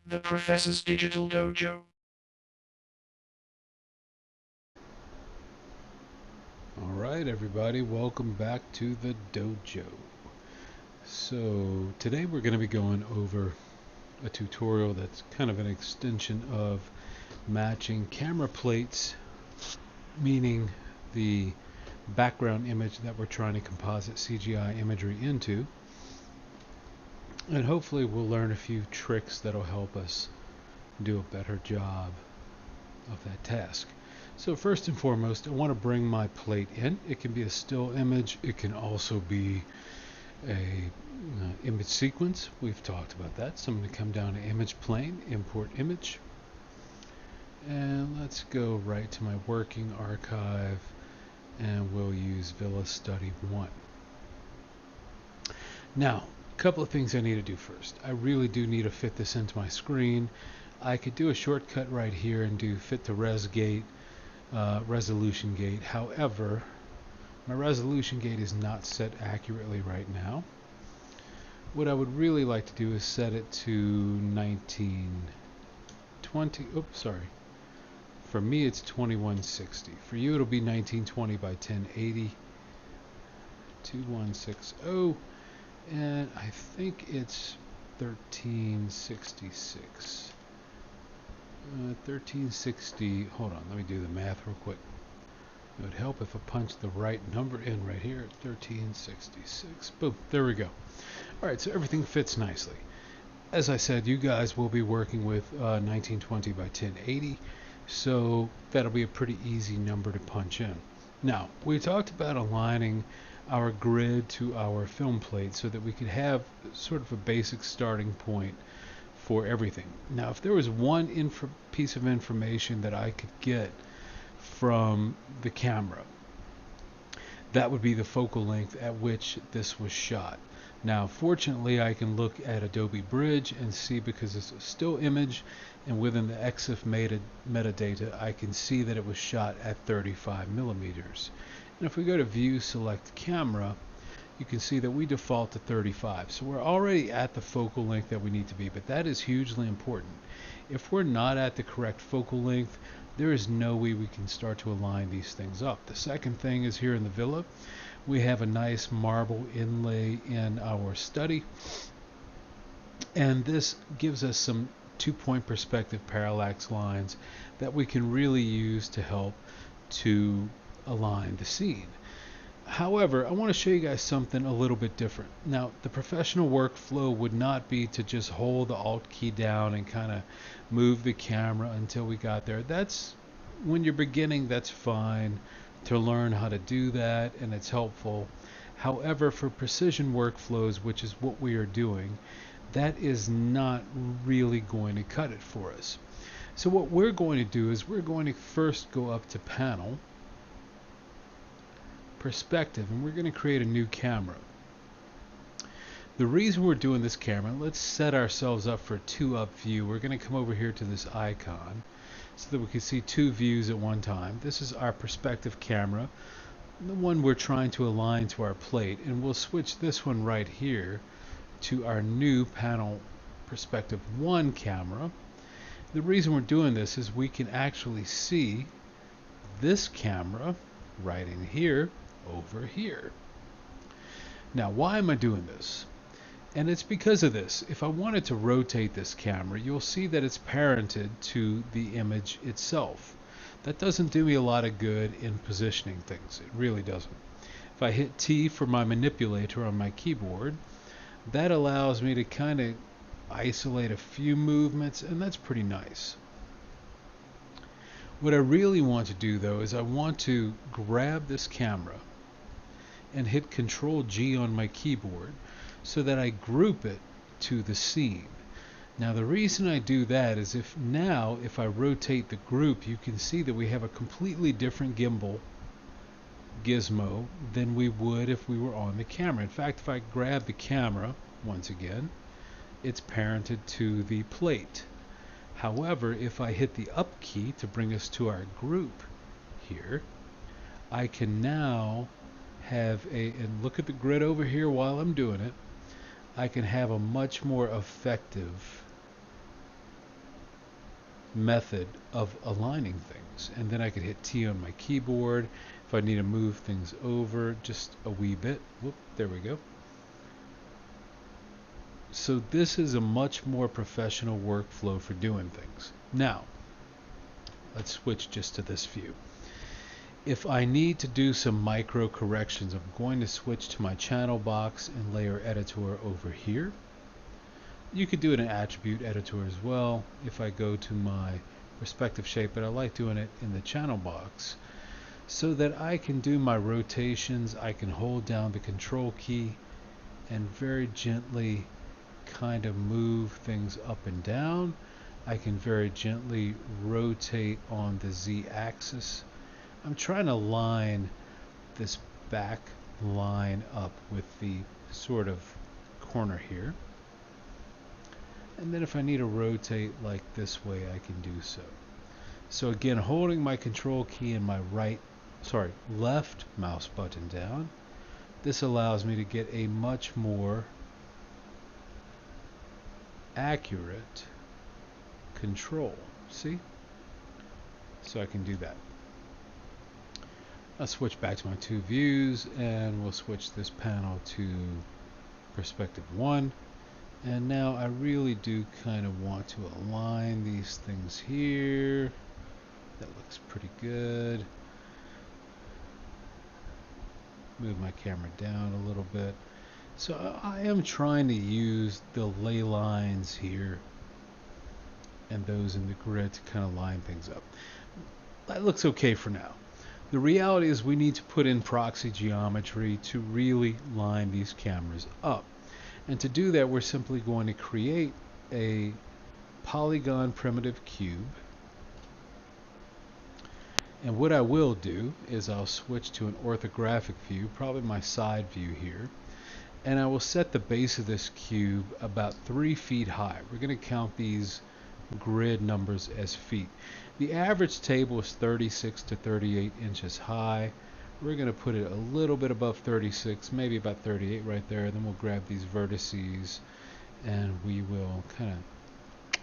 The Professor's Digital Dojo. Alright everybody, welcome back to the dojo. So today we're going to be going over a tutorial that's kind of an extension of matching camera plates, meaning the background image that we're trying to composite CGI imagery into. And hopefully we'll learn a few tricks that'll help us do a better job of that task. So first and foremost, I want to bring my plate in. It can be a still image. It can also be a image sequence. We've talked about that. So I'm going to come down to image plane, import image. And let's go right to my working archive, and we'll use Villa Study 1. Now, a couple of things I need to do first. I really do need to fit this into my screen. I could do a shortcut right here and do fit to res gate, resolution gate. However, my resolution gate is not set accurately right now. What I would really like to do is set it to 1920. Oops, sorry. For me, it's 2160. For you, it'll be 1920 by 1080. 2160. And I think it's 1366. 1360. Hold on, let me do the math real quick. It would help if I punched the right number in right here at 1366. Boom, there we go. Alright, so everything fits nicely. As I said, you guys will be working with 1920 by 1080, so that'll be a pretty easy number to punch in. Now, we talked about aligning our grid to our film plate so that we could have sort of a basic starting point for everything. Now, if there was one piece of information that I could get from the camera, that would be the focal length at which this was shot. Now, fortunately, I can look at Adobe Bridge and see, because it's a still image and within the EXIF metadata, I can see that it was shot at 35 millimeters. And if we go to View, select Camera, you can see that we default to 35. So we're already at the focal length that we need to be, but that is hugely important. If we're not at the correct focal length, there is no way we can start to align these things up. The second thing is here in the Villa, we have a nice marble inlay in our study, and this gives us some 2-point perspective parallax lines that we can really use to help to align the scene. However, I want to show you guys something a little bit different. Now, the professional workflow would not be to just hold the Alt key down and kind of move the camera until we got there. That's when you're beginning, that's fine to learn how to do that, and it's helpful. However, for precision workflows, which is what we are doing, that is not really going to cut it for us. So what we're going to do is we're going to first go up to Panel, Perspective, and we're going to create a new camera. The reason we're doing this camera, let's set ourselves up for a 2-up view. We're going to come over here to this icon so that we can see 2 views at one time. This is our perspective camera, the one we're trying to align to our plate, and we'll switch this one right here to our new Panel Perspective 1 camera. The reason we're doing this is we can actually see this camera right in here over here. Now, why am I doing this? And it's because of this. If I wanted to rotate this camera, you'll see that it's parented to the image itself. That doesn't do me a lot of good in positioning things. It really doesn't. If I hit T for my manipulator on my keyboard, that allows me to kind of isolate a few movements, and that's pretty nice. What I really want to do, though, is I want to grab this camera and hit Control G on my keyboard so that I group it to the scene. Now, the reason I do that is if I rotate the group, you can see that we have a completely different gimbal gizmo than we would if we were on the camera. In fact, if I grab the camera, once again, it's parented to the plate. However, if I hit the up key to bring us to our group here, I can now have and look at the grid over here while I'm doing it, I can have a much more effective method of aligning things. And then I could hit T on my keyboard if I need to move things over just a wee bit. Whoop, there we go. So this is a much more professional workflow for doing things. Now, let's switch just to this view. If I need to do some micro corrections, I'm going to switch to my channel box and layer editor over here. You could do it in attribute editor as well if I go to my respective shape, but I like doing it in the channel box so that I can do my rotations. I can hold down the control key and very gently kind of move things up and down. I can very gently rotate on the Z axis. I'm trying to line this back line up with the sort of corner here. And then if I need to rotate like this way, I can do so. So again, holding my control key and my left mouse button down, this allows me to get a much more accurate control. See? So I can do that. I'll switch back to my two views and we'll switch this panel to perspective 1. And now I really do kind of want to align these things here. That looks pretty good. Move my camera down a little bit. So I am trying to use the ley lines here and those in the grid to kind of line things up. That looks okay for now. The reality is we need to put in proxy geometry to really line these cameras up. And to do that, we're simply going to create a polygon primitive cube. And what I will do is I'll switch to an orthographic view, probably my side view here. And I will set the base of this cube about 3 feet high. We're going to count these grid numbers as feet. The average table is 36 to 38 inches high. We're going to put it a little bit above 36, maybe about 38 right there. Then we'll grab these vertices and we will kind of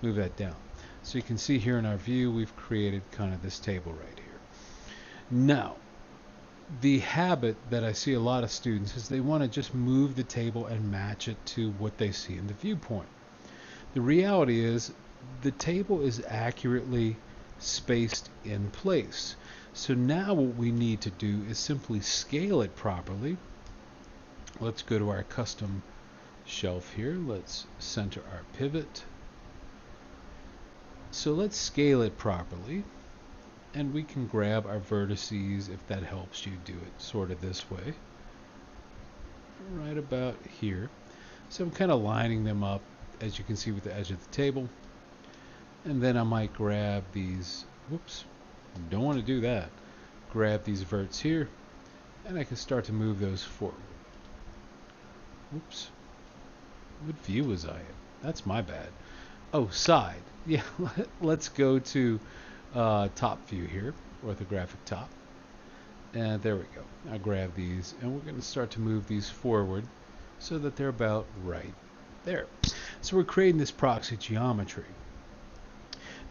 move that down. So you can see here in our view, we've created kind of this table right here. Now, the habit that I see a lot of students is they want to just move the table and match it to what they see in the viewpoint. The reality is the table is accurately spaced in place. So now what we need to do is simply scale it properly. Let's go to our custom shelf here. Let's center our pivot. So let's scale it properly. And we can grab our vertices if that helps you do it sort of this way. Right about here. So I'm kind of lining them up, as you can see, with the edge of the table. And then I might grab these, whoops, don't want to do that. Grab these verts here, and I can start to move those forward. Oops. What view was I in? That's my bad. Oh, side. Yeah, let's go to top view here, orthographic top. And there we go. I grab these, and we're going to start to move these forward so that they're about right there. So we're creating this proxy geometry.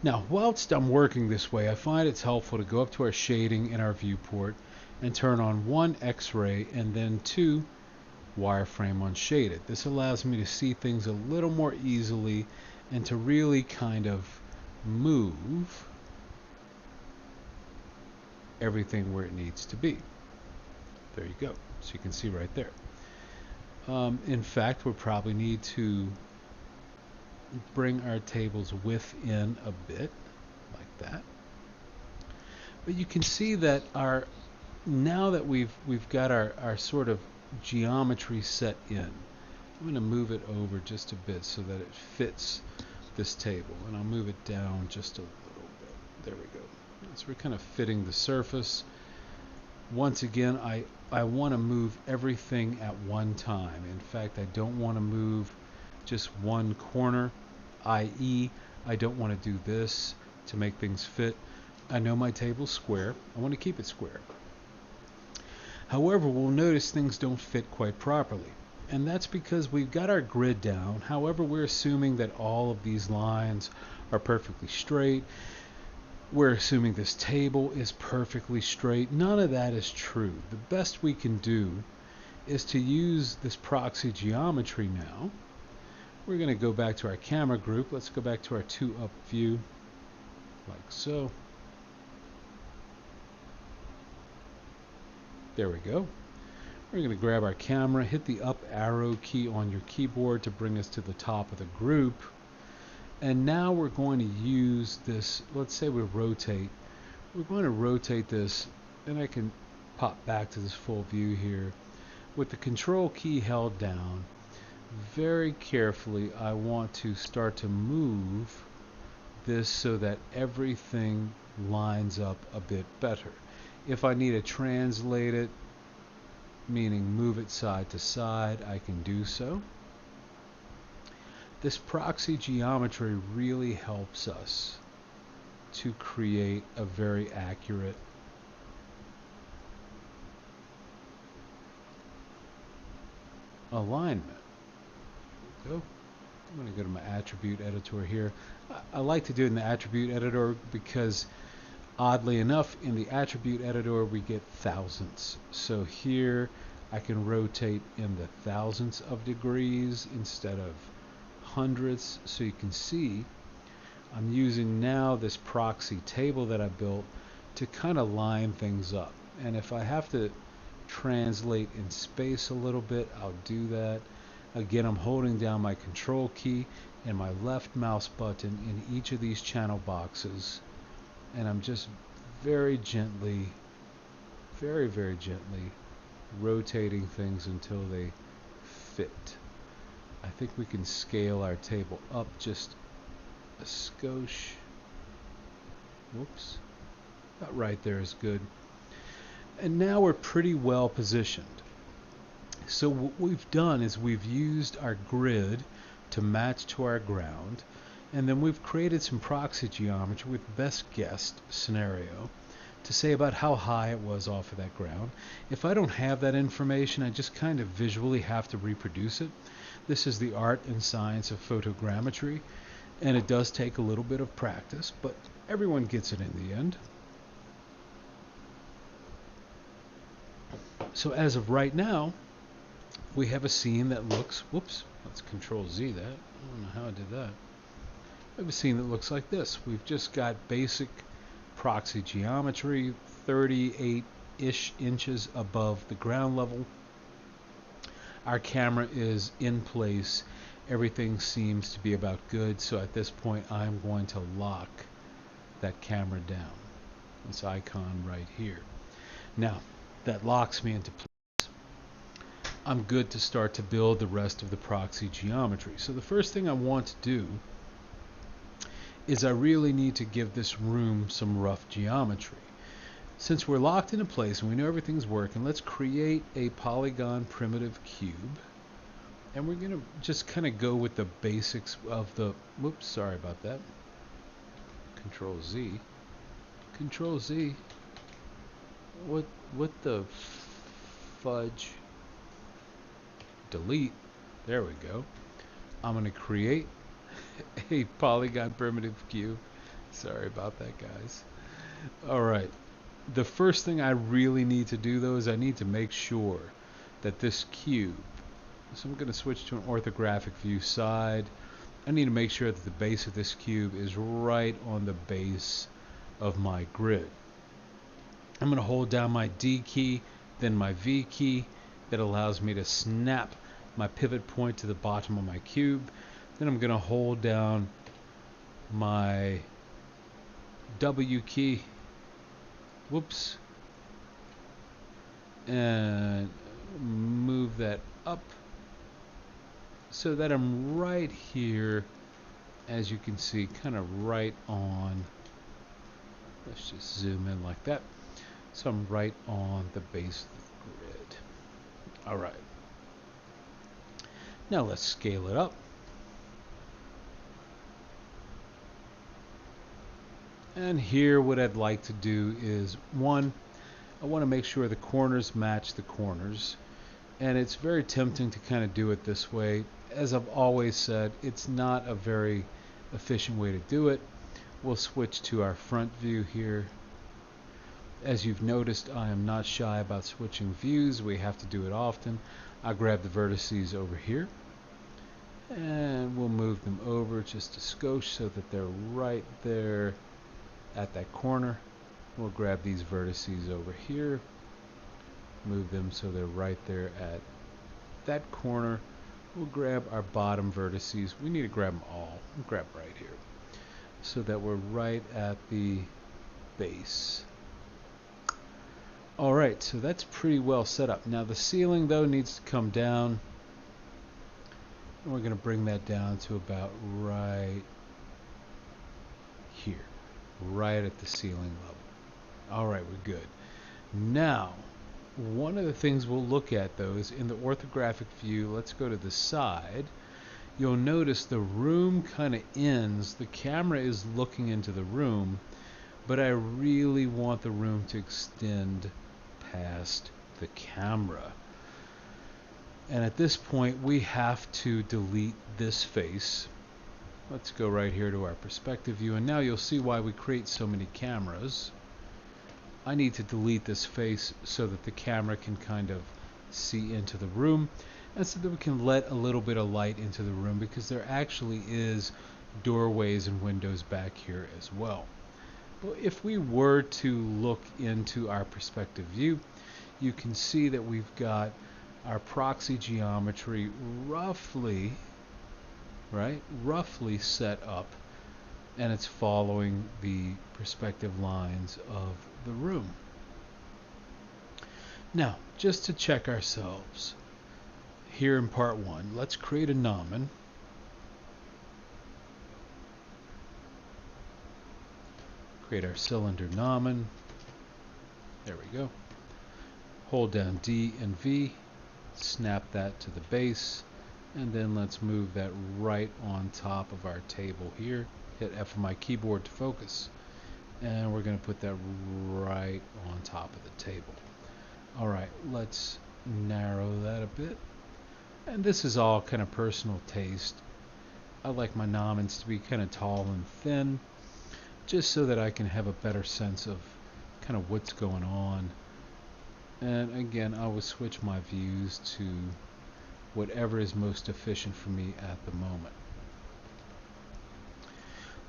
Now, whilst I'm working this way, I find it's helpful to go up to our shading in our viewport and turn on 1 X-ray and then 2 wireframe unshaded. This allows me to see things a little more easily and to really kind of move everything where it needs to be. There you go. So you can see right there. In fact, we'll probably need to bring our table's width in a bit, like that. But you can see that now that we've got our sort of geometry set in, I'm going to move it over just a bit so that it fits this table, and I'll move it down just a little bit. There we go. So we're kind of fitting the surface. Once again, I want to move everything at one time. In fact, I don't want to move just one corner, i.e. I don't want to do this to make things fit. I know my table's square. I want to keep it square. However, we'll notice things don't fit quite properly. And that's because we've got our grid down. However, we're assuming that all of these lines are perfectly straight. We're assuming this table is perfectly straight. None of that is true. The best we can do is to use this proxy geometry now. We're going to go back to our camera group. Let's go back to our 2-up view, like so. There we go. We're going to grab our camera, hit the up arrow key on your keyboard to bring us to the top of the group. And now we're going to use this, let's say we rotate. We're going to rotate this, and I can pop back to this full view here. With the control key held down, very carefully I want to start to move this so that everything lines up a bit better. If I need to translate it, meaning move it side to side, I can do so. This proxy geometry really helps us to create a very accurate alignment. Go. I'm going to go to my attribute editor here. I like to do it in the attribute editor because oddly enough, in the attribute editor we get thousandths. So here I can rotate in the thousandths of degrees instead of hundredths. So you can see I'm using now this proxy table that I built to kind of line things up. And if I have to translate in space a little bit, I'll do that. Again, I'm holding down my control key and my left mouse button in each of these channel boxes, and I'm just very gently, very gently rotating things until they fit. I think we can scale our table up just a skosh. Whoops. About right there is good. And now we're pretty well positioned. So what we've done is we've used our grid to match to our ground, and then we've created some proxy geometry with best guess scenario to say about how high it was off of that ground. If I don't have that information, I just kind of visually have to reproduce it. This is the art and science of photogrammetry, and it does take a little bit of practice, but everyone gets it in the end. So as of right now, we have a scene that looks, whoops, let's Control Z that. I don't know how I did that. We have a scene that looks like this. We've just got basic proxy geometry, 38-ish inches above the ground level. Our camera is in place. Everything seems to be about good. So at this point, I'm going to lock that camera down. This icon right here. Now, that locks me into place. I'm good to start to build the rest of the proxy geometry. So the first thing I want to do is I really need to give this room some rough geometry. Since we're locked into place and we know everything's working, let's create a polygon primitive cube. And we're going to just kind of go with the basics of the, whoops, sorry about that. Control Z. Control Z. What the fudge? Delete. There we go. I'm going to create a polygon primitive cube. Sorry about that, guys. All right. The first thing I really need to do, though, is I need to make sure that this cube, so I'm going to switch to an orthographic view side. I need to make sure that the base of this cube is right on the base of my grid. I'm going to hold down my D key, then my V key. That allows me to snap my pivot point to the bottom of my cube. Then I'm going to hold down my W key, whoops, and move that up so that I'm right here, as you can see, kind of right on, let's just zoom in like that. So I'm right on the base of the grid. All right. Now let's scale it up. And here what I'd like to do is, one, I want to make sure the corners match the corners. And it's very tempting to kind of do it this way. As I've always said, it's not a very efficient way to do it. We'll switch to our front view here. As you've noticed, I am not shy about switching views. We have to do it often. I'll grab the vertices over here, and we'll move them over just a skosh so that they're right there at that corner. We'll grab these vertices over here, move them so they're right there at that corner. We'll grab our bottom vertices. We need to grab them all. We'll grab right here so that we're right at the base. Alright, so that's pretty well set up. Now the ceiling though needs to come down. And we're going to bring that down to about right here. Right at the ceiling level. Alright, we're good. Now, one of the things we'll look at though is in the orthographic view, let's go to the side. You'll notice the room kind of ends. The camera is looking into the room, but I really want the room to extend past the camera. And at this point, we have to delete this face. Let's go right here to our perspective view, and now you'll see why we create so many cameras. I need to delete this face so that the camera can kind of see into the room, and so that we can let a little bit of light into the room, because there actually is doorways and windows back here as well. Well, if we were to look into our perspective view, you can see that we've got our proxy geometry roughly set up, and it's following the perspective lines of the room. Now, just to check ourselves, here in part 1, let's create a gnomon. Create our cylinder gnomon. There we go. Hold down D and V, snap that to the base, and then let's move that right on top of our table here. Hit F on my keyboard to focus, and we're going to put that right on top of the table. Alright, let's narrow that a bit. And this is all kind of personal taste. I like my gnomons to be kind of tall and thin, just so that I can have a better sense of kind of what's going on. And again, I will switch my views to whatever is most efficient for me at the moment.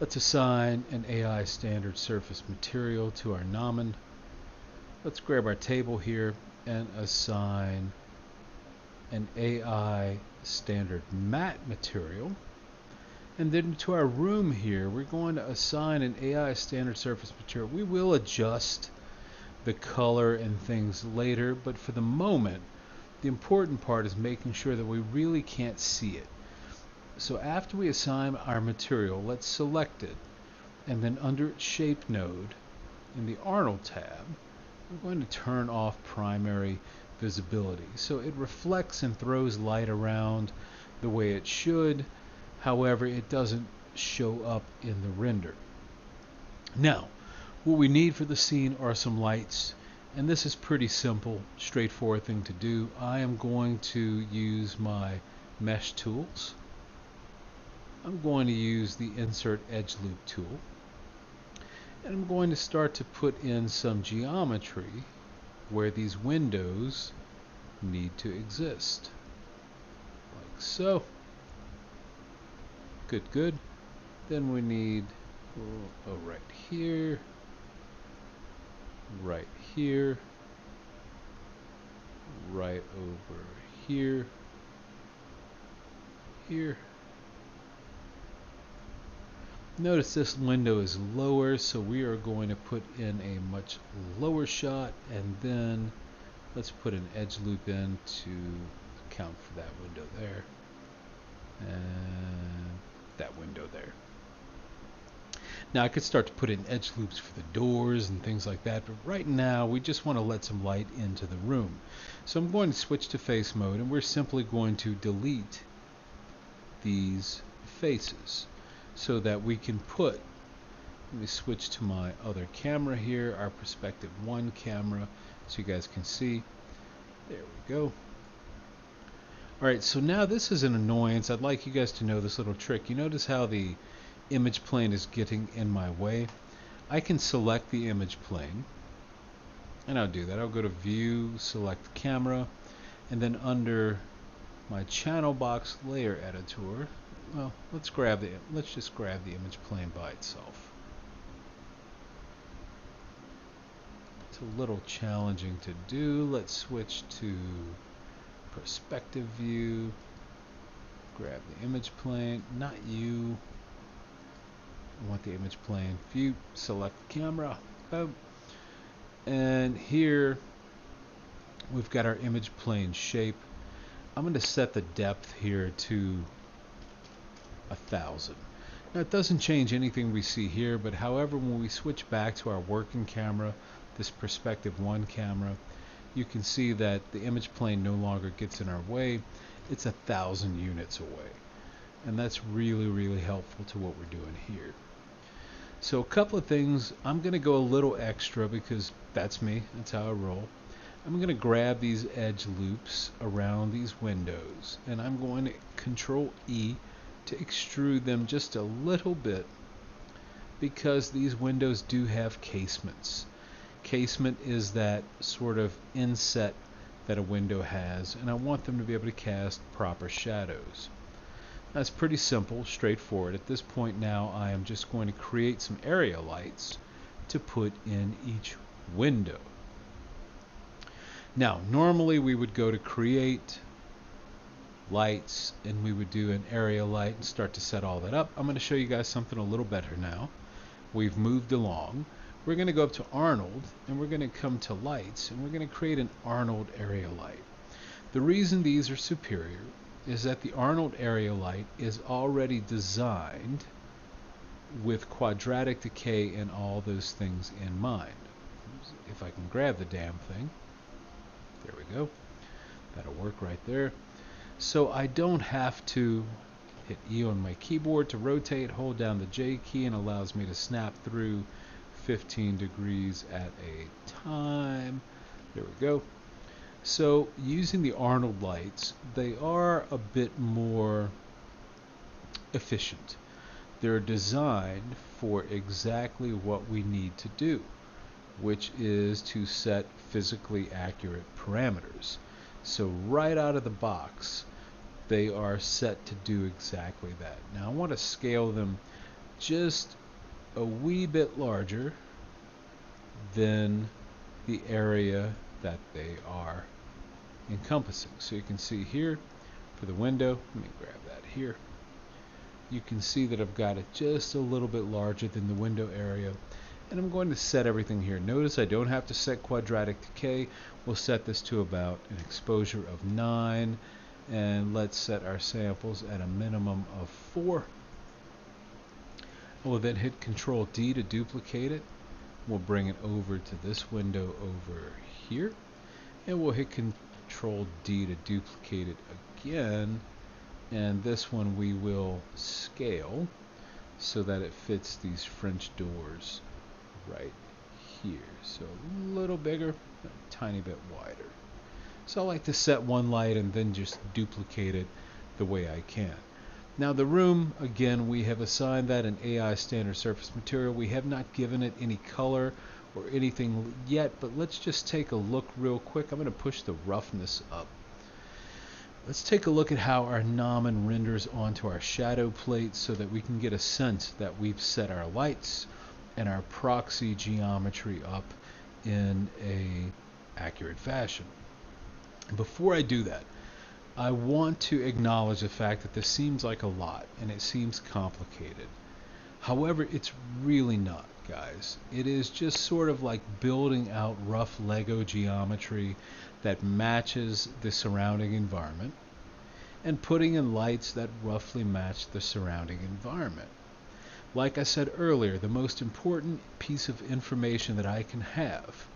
Let's assign an AI standard surface material to our gnomon. Let's grab our table here and assign an AI standard matte material. And then to our room here, we're going to assign an AI standard surface material. We will adjust the color and things later, but for the moment, the important part is making sure that we really can't see it. So after we assign our material, let's select it, and then under its shape node in the Arnold tab, we're going to turn off primary visibility. So it reflects and throws light around the way it should. However, it doesn't show up in the render. Now, what we need for the scene are some lights, and this is pretty simple, straightforward thing to do. I am going to use my mesh tools. I'm going to use the insert edge loop tool, and I'm going to start to put in some geometry where these windows need to exist, like so. Good. Then we need right here, right here, right over here, here. Notice this window is lower, so we are going to put in a much lower shot, and then let's put an edge loop in to account for that window there, and that window there. Now I could start to put in edge loops for the doors and things like that, but right now we just want to let some light into the room. So I'm going to switch to face mode, and we're simply going to delete these faces so that we can put, let me switch to my other camera here, our perspective 1 camera, so you guys can see. There we go. Alright, so now this is an annoyance. I'd like you guys to know this little trick. You notice how the image plane is getting in my way? I can select the image plane, and I'll do that. I'll go to View, select Camera, and then under my channel box layer editor, well, let's just grab the image plane by itself. It's a little challenging to do. Let's switch to perspective view. Grab the image plane, not you. I want the image plane. View, select camera. Boom. And here we've got our image plane shape. I'm going to set the depth here to 1000. Now it doesn't change anything we see here, but however, when we switch back to our working camera, this perspective 1 camera, you can see that the image plane no longer gets in our way. It's 1000 units away. And that's really, really helpful to what we're doing here. So a couple of things. I'm going to go a little extra because that's me. That's how I roll. I'm going to grab these edge loops around these windows, and I'm going to Control E to extrude them just a little bit, because these windows do have casements. Casement is that sort of inset that a window has, and I want them to be able to cast proper shadows. That's pretty simple, straightforward. At this point now, I am just going to create some area lights to put in each window. Now, normally we would go to Create, Lights, and we would do an area light and start to set all that up. I'm going to show you guys something a little better now. We've moved along. We're going to go up to Arnold, and we're going to come to Lights, and we're going to create an Arnold area light. The reason these are superior is that the Arnold area light is already designed with quadratic decay and all those things in mind. If I can grab the damn thing. There we go. That'll work right there. So I don't have to hit E on my keyboard to rotate, hold down the J key, and allows me to snap through 15 degrees at a time. There we go. So using the Arnold lights, they are a bit more efficient. They're designed for exactly what we need to do, which is to set physically accurate parameters. So right out of the box, they are set to do exactly that. Now I want to scale them just a wee bit larger than the area that they are encompassing. So you can see here for the window, let me grab that here. You can see that I've got it just a little bit larger than the window area. And I'm going to set everything here. Notice I don't have to set quadratic decay. We'll set this to about an exposure of 9. And let's set our samples at a minimum of 4. We'll then hit Control D to duplicate it. We'll bring it over to this window over here. And we'll hit Control D to duplicate it again. And this one we will scale so that it fits these French doors right here. So a little bigger, a tiny bit wider. So I like to set one light and then just duplicate it the way I can. Now the room, again, we have assigned that an AI standard surface material. We have not given it any color or anything yet, but let's just take a look real quick. I'm going to push the roughness up. Let's take a look at how our Namen renders onto our shadow plate so that we can get a sense that we've set our lights and our proxy geometry up in a accurate fashion. Before I do that, I want to acknowledge the fact that this seems like a lot and it seems complicated. However, it's really not, guys. It is just sort of like building out rough Lego geometry that matches the surrounding environment and putting in lights that roughly match the surrounding environment. Like I said earlier, the most important piece of information that I can have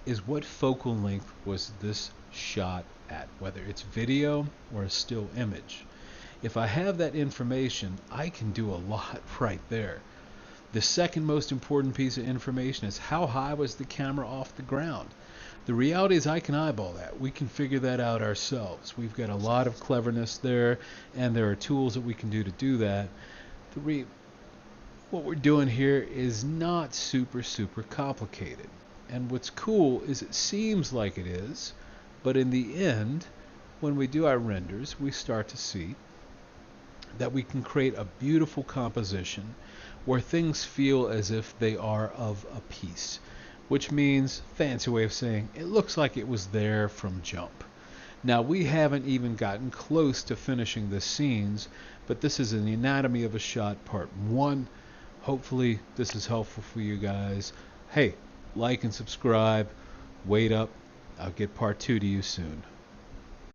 is what focal length was this shot at, whether it's video or a still image. If I have that information, I can do a lot right there. The second most important piece of information is how high was the camera off the ground. The reality is I can eyeball that. We can figure that out ourselves. We've got a lot of cleverness there, and there are tools that we can do to do that. What we're doing here is not super complicated. And what's cool is it seems like it is, but in the end, when we do our renders, we start to see that we can create a beautiful composition where things feel as if they are of a piece, which means, fancy way of saying, it looks like it was there from jump. Now, we haven't even gotten close to finishing the scenes, but this is an Anatomy of a Shot Part 1. Hopefully, this is helpful for you guys. Hey, like and subscribe. Wait up. I'll get Part 2 to you soon.